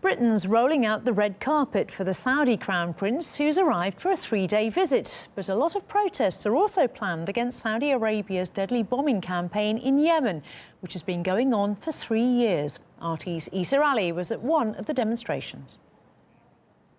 Britain's rolling out the red carpet for the Saudi Crown Prince, who's arrived for a 3-day visit. But a lot of protests are also planned against Saudi Arabia's deadly bombing campaign in Yemen, which has been going on for 3 years. RT's Issa Ali was at one of the demonstrations.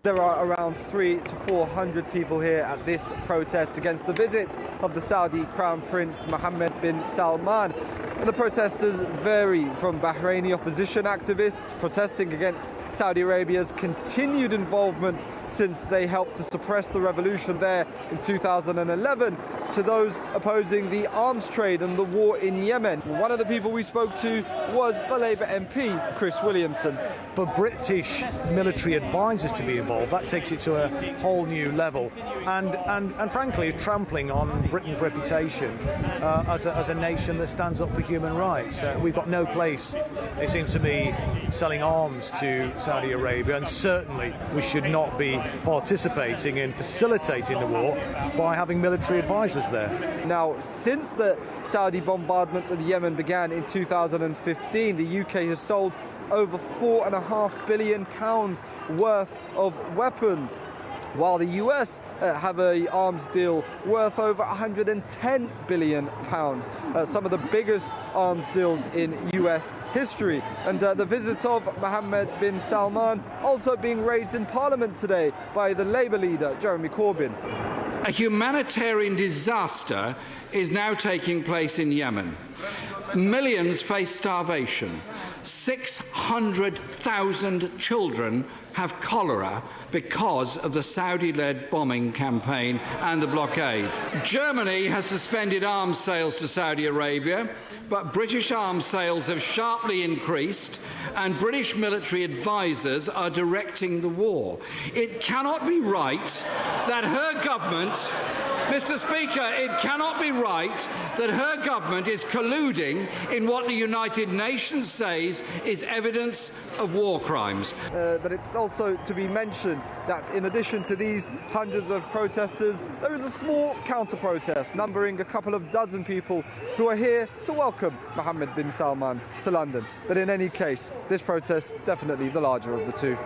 There are around 300 to 400 people here at this protest against the visit of the Saudi Crown Prince Mohammed bin Salman. And the protesters vary from Bahraini opposition activists protesting against Saudi Arabia's continued involvement since they helped to suppress the revolution there in 2011 to those opposing the arms trade and the war in Yemen. One of the people we spoke to was the Labour MP, Chris Williamson. For British military advisors to be involved, that takes it to a whole new level and frankly is trampling on Britain's reputation as a nation that stands up for human rights. We've got no place, it seems to me, selling arms to Saudi Arabia, and certainly we should not be participating in facilitating the war by having military advisors there. Now, since the Saudi bombardment of Yemen began in 2015, the UK has sold over £4.5 billion worth of weapons, while the US have an arms deal worth over £110 billion, some of the biggest arms deals in US history. And the visit of Mohammed bin Salman also being raised in Parliament today by the Labour leader, Jeremy Corbyn. A humanitarian disaster is now taking place in Yemen. Millions face starvation. 600,000 children have cholera because of the Saudi-led bombing campaign and the blockade. Germany has suspended arms sales to Saudi Arabia, but British arms sales have sharply increased, and British military advisors are directing the war. It cannot be right that her government, Mr. Speaker, it cannot be right that her government is colluding in what the United Nations says is evidence of war crimes. But it's also to be mentioned that in addition to these hundreds of protesters, there is a small counter-protest numbering a couple of dozen people who are here to welcome Mohammed bin Salman to London. But in any case, this protest is definitely the larger of the two.